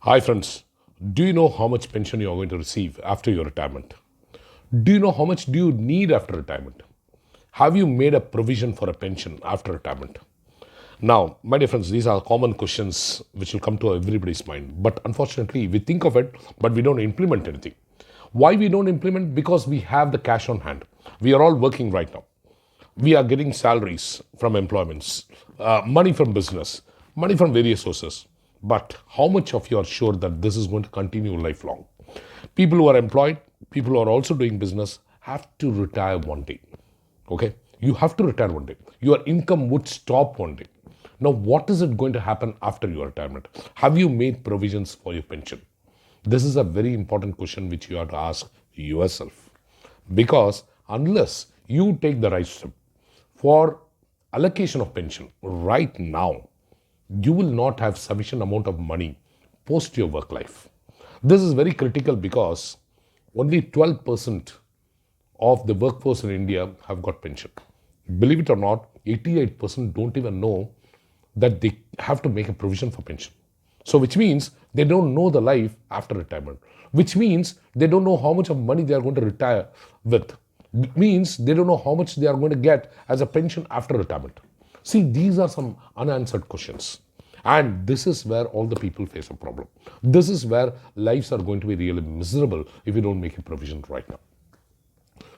Hi, friends. Do you know how much pension you are going to receive after your retirement? Do you know how much do you need after retirement? Have you made a provision for a pension after retirement? Now, my dear friends, these are common questions which will come to everybody's mind. But unfortunately, we think of it, but we don't implement anything. Why we don't implement? Because we have the cash on hand. We are all working right now. We are getting salaries from employments, money from business, money from various sources. But how much of you are sure that this is going to continue lifelong? People who are employed, people who are also doing business have to retire one day. Okay? You have to retire one day. Your income would stop one day. Now, what is it going to happen after your retirement? Have you made provisions for your pension? This is a very important question which you have to ask yourself. Because unless you take the right step for allocation of pension right now, you will not have sufficient amount of money post your work life. This is very critical because only 12% of the workforce in India have got pension. Believe it or not, 88% don't even know that they have to make a provision for pension. So, which means they don't know the life after retirement, which means they don't know how much of money they are going to retire with. It means they don't know how much they are going to get as a pension after retirement. See, these are some unanswered questions. And this is where all the people face a problem. This is where lives are going to be really miserable if you don't make a provision right now.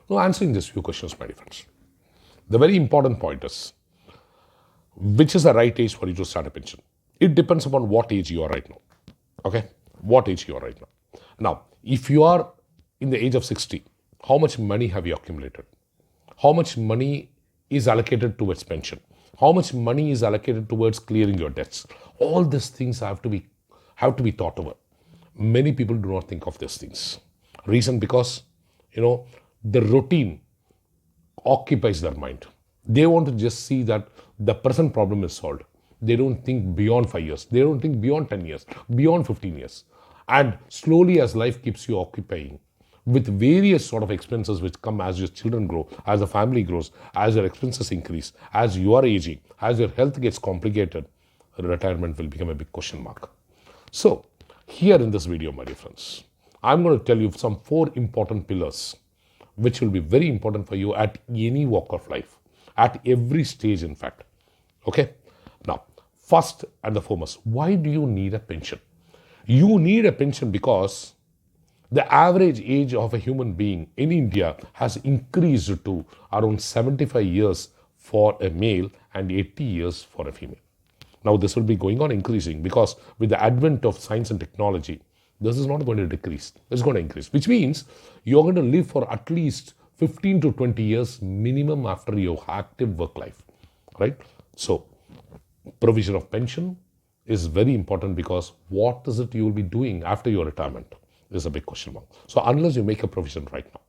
Now, answering these few questions, my dear friends, the very important point is which is the right age for you to start a pension? It depends upon what age you are right now. Okay? What age you are right now. Now, if you are in the age of 60, how much money have you accumulated? How much money is allocated towards pension? How much money is allocated towards clearing your debts? All these things have to be thought over. Many people do not think of these things. Reason because the routine occupies their mind. They want to just see that the present problem is solved. They don't think beyond 5 years. They don't think beyond 10 years, beyond 15 years. And slowly as life keeps you occupying with various sort of expenses which come as your children grow, as the family grows, as your expenses increase, as you are aging, as your health gets complicated, retirement will become a big question mark. So, here in this video, my dear friends, I'm going to tell you some 4 important pillars which will be very important for you at any walk of life, at every stage, in fact. Okay? Now, first and the foremost, why do you need a pension? You need a pension because the average age of a human being in India has increased to around 75 years for a male and 80 years for a female. Now, this will be going on increasing because with the advent of science and technology, this is not going to decrease. It's going to increase, which means you're going to live for at least 15 to 20 years minimum after your active work life, right? So, provision of pension is very important because what is it you will be doing after your retirement is a big question mark. So, unless you make a provision right now,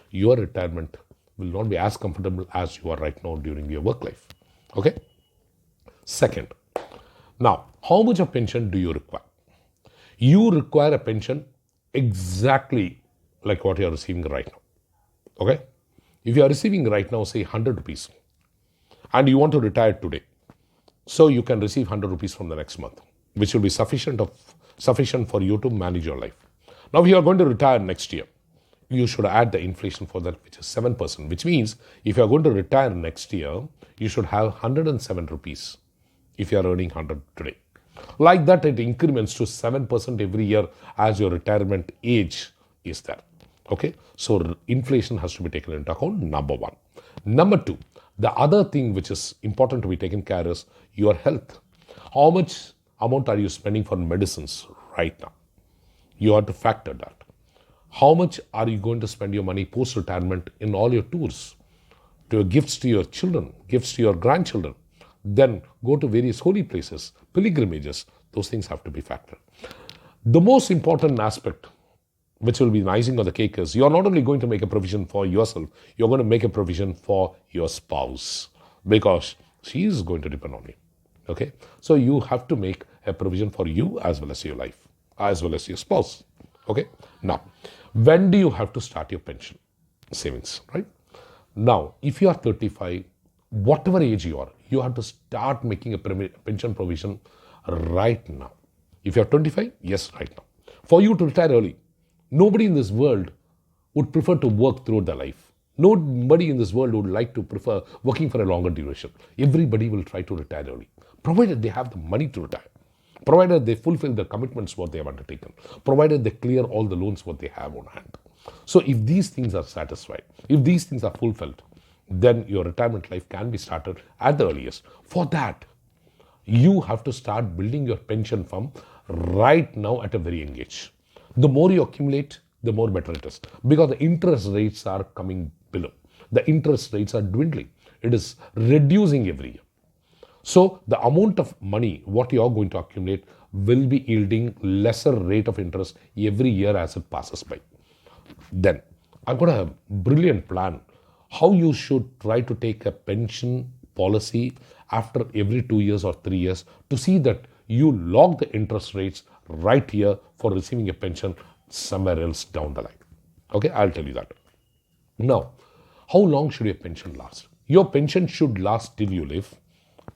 your retirement will not be as comfortable as you are right now during your work life. Okay? Second, now, how much of pension do you require? You require a pension exactly like what you are receiving right now. Okay? If you are receiving right now, say 100 rupees, and you want to retire today, so you can receive 100 rupees from the next month, which will be sufficient for you to manage your life. Now, if you are going to retire next year, you should add the inflation for that, which is 7%, which means if you are going to retire next year, you should have 107 rupees if you are earning 100 today. Like that, it increments to 7% every year as your retirement age is there. Okay, so inflation has to be taken into account, number one. Number two, the other thing which is important to be taken care is your health. How much amount are you spending for medicines right now? You have to factor that. How much are you going to spend your money post-retirement in all your tours, to your gifts to your children, gifts to your grandchildren? Then go to various holy places, pilgrimages. Those things have to be factored. The most important aspect, which will be the icing on the cake, is you're not only going to make a provision for yourself, you're going to make a provision for your spouse because she is going to depend on you. Okay? So you have to make a provision for you as well as your life, as well as your spouse. Okay? Now, when do you have to start your pension savings, right? Now, if you are 35, whatever age you are, you have to start making a pension provision right now. If you're 25, yes, right now. For you to retire early, nobody in this world would prefer to work throughout their life. Nobody in this world would like to prefer working for a longer duration. Everybody will try to retire early, provided they have the money to retire, provided they fulfill the commitments what they have undertaken, provided they clear all the loans what they have on hand. So if these things are satisfied, if these things are fulfilled, then your retirement life can be started at the earliest. For that, you have to start building your pension fund right now at a very young age. The more you accumulate, the more better it is, because the interest rates are coming below. The interest rates are dwindling. It is reducing every year. So the amount of money what you are going to accumulate will be yielding lesser rate of interest every year as it passes by. Then I've got a brilliant plan how you should try to take a pension policy after every 2 years or 3 years to see that you log the interest rates right here for receiving a pension somewhere else down the line. Okay, I'll tell you that. Now, how long should your pension last? Your pension should last till you live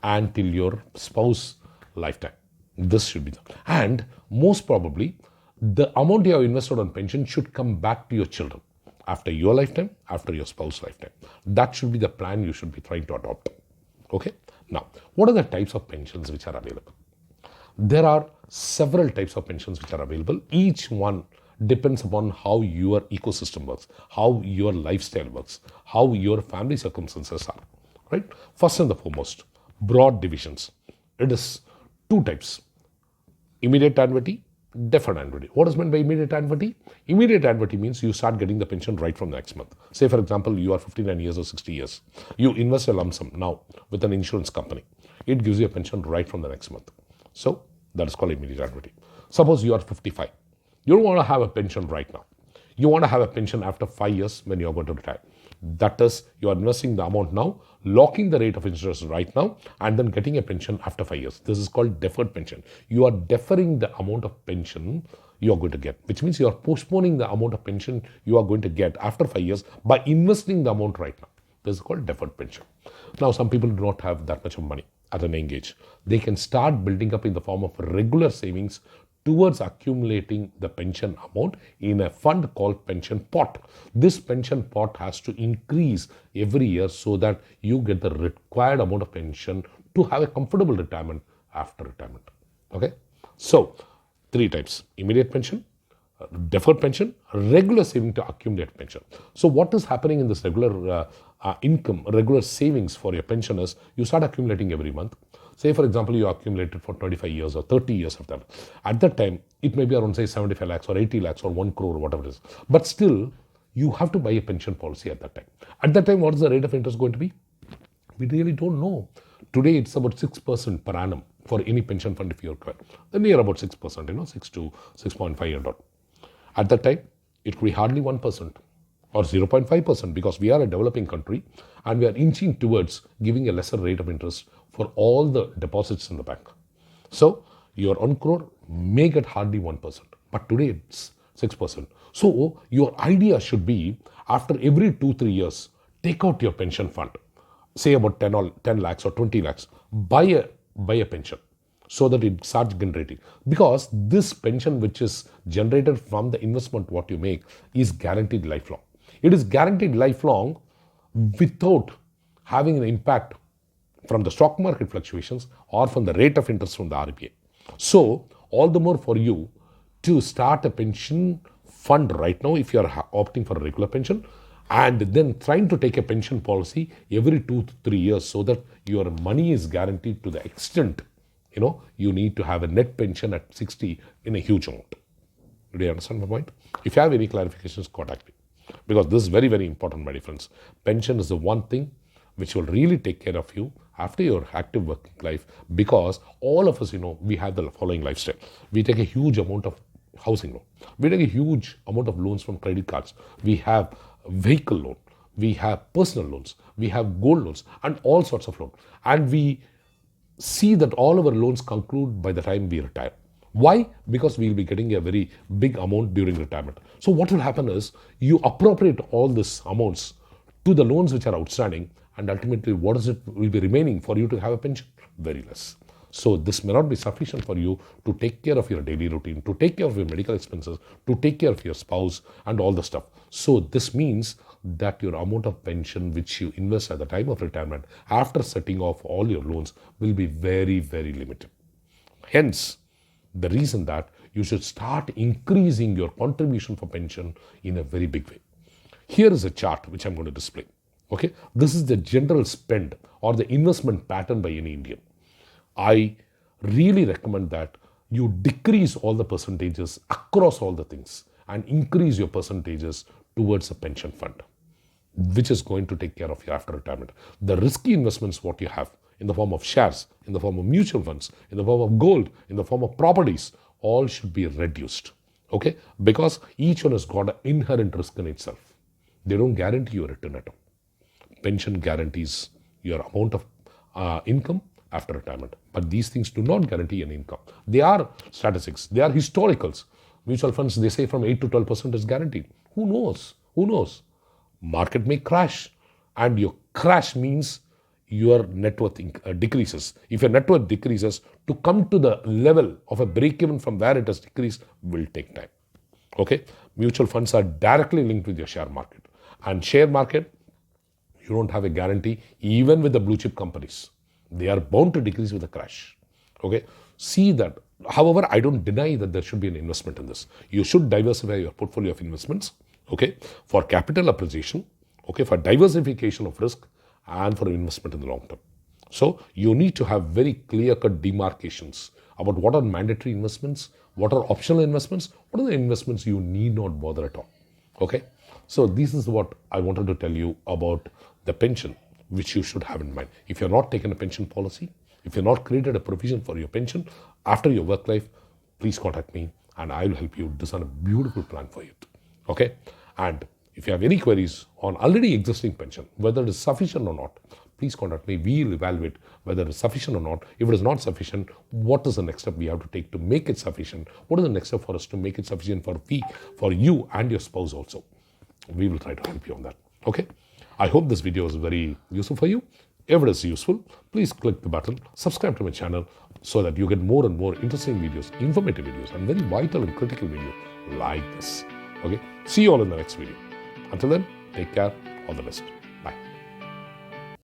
and till your spouse lifetime. This should be the, and most probably the amount you have invested on pension should come back to your children after your lifetime, after your spouse lifetime. That should be the plan you should be trying to adopt. Okay. Now, what are the types of pensions which are available? There are several types of pensions which are available. Each one depends upon how your ecosystem works, how your lifestyle works, how your family circumstances are. Right? First and the foremost, broad divisions. It is two types: immediate annuity, deferred annuity. What is meant by immediate annuity? Immediate annuity means you start getting the pension right from the next month. Say, for example, you are 59 years or 60 years. You invest a lump sum now with an insurance company. It gives you a pension right from the next month. So that is called immediate annuity. Suppose you are 55. You don't want to have a pension right now. You want to have a pension after 5 years when you are going to retire. That is, you are investing the amount now, locking the rate of interest right now, and then getting a pension after 5 years. This is called deferred pension. You are deferring the amount of pension you are going to get, which means you are postponing the amount of pension you are going to get after 5 years by investing the amount right now. This is called deferred pension. Now, some people do not have that much of money at an young age. They can start building up in the form of regular savings towards accumulating the pension amount in a fund called pension pot. This pension pot has to increase every year so that you get the required amount of pension to have a comfortable retirement after retirement. Okay, so three types: immediate pension, deferred pension, regular saving to accumulate pension. So what is happening in this regular income, regular savings for your pension is you start accumulating every month. Say, for example, you accumulated for 25 years or 30 years of that. At that time, it may be around, say, 75 lakhs or 80 lakhs or 1 crore or whatever it is. But still, you have to buy a pension policy at that time. At that time, what is the rate of interest going to be? We really don't know. Today, it's about 6% per annum for any pension fund if you require. Then near about 6%, 6 to 6.5 and all. At that time, it could be hardly 1% or 0.5% because we are a developing country and we are inching towards giving a lesser rate of interest for all the deposits in the bank. So your 1 crore may get hardly 1%, but today it's 6%. So your idea should be after every 2-3 years, take out your pension fund, say about 10 lakhs or 20 lakhs, buy a pension so that it starts generating. Because this pension which is generated from the investment what you make is guaranteed lifelong. It is guaranteed lifelong without having an impact from the stock market fluctuations or from the rate of interest from the RBI. So, all the more for you to start a pension fund right now if you are opting for a regular pension, and then trying to take a pension policy every 2 to 3 years so that your money is guaranteed to the extent, you need to have a net pension at 60 in a huge amount. Do you understand my point? If you have any clarifications, contact me. Because this is very, very important, my dear friends. Pension is the one thing which will really take care of you after your active working life, because all of us, we have the following lifestyle. We take a huge amount of housing loan. We take a huge amount of loans from credit cards. We have vehicle loan. We have personal loans. We have gold loans and all sorts of loans. And we see that all our loans conclude by the time we retire. Why? Because we will be getting a very big amount during retirement. So what will happen is you appropriate all these amounts to the loans which are outstanding, and ultimately what is it will be remaining for you to have a pension? Very less. So this may not be sufficient for you to take care of your daily routine, to take care of your medical expenses, to take care of your spouse and all the stuff. So this means that your amount of pension which you invest at the time of retirement after setting off all your loans will be very, very limited. Hence, the reason that you should start increasing your contribution for pension in a very big way. Here is a chart which I'm going to display. Okay, this is the general spend or the investment pattern by any Indian. I really recommend that you decrease all the percentages across all the things and increase your percentages towards a pension fund, which is going to take care of you after retirement. The risky investments, what you have in the form of shares, in the form of mutual funds, in the form of gold, in the form of properties, all should be reduced. Okay, because each one has got an inherent risk in itself. They don't guarantee you a return at all. Pension guarantees your amount of income after retirement. But these things do not guarantee an income. They are statistics. They are historicals. Mutual funds, they say from 8 to 12% is guaranteed. Who knows? Who knows? Market may crash. And your crash means your net worth decreases. If your net worth decreases, to come to the level of a break-even from where it has decreased will take time. Okay? Mutual funds are directly linked with your share market. And share market, you don't have a guarantee even with the blue chip companies. They are bound to decrease with a crash. Okay, see that. However, I don't deny that there should be an investment in this. You should diversify your portfolio of investments. Okay, for capital appreciation. Okay, for diversification of risk and for investment in the long term. So you need to have very clear-cut demarcations about what are mandatory investments, what are optional investments, what are the investments you need not bother at all. Okay, so this is what I wanted to tell you about the pension, which you should have in mind. If you're not taken a pension policy, if you're not created a provision for your pension after your work life, please contact me and I will help you design a beautiful plan for you. Okay? And if you have any queries on already existing pension, whether it is sufficient or not, please contact me. We will evaluate whether it is sufficient or not. If it is not sufficient, what is the next step we have to take to make it sufficient? What is the next step for us to make it sufficient for you and your spouse also? We will try to help you on that. Okay? I hope this video is very useful for you. If it is useful, please click the button, subscribe to my channel so that you get more and more interesting videos, informative videos, and very vital and critical videos like this. Okay? See you all in the next video. Until then, take care. All the best.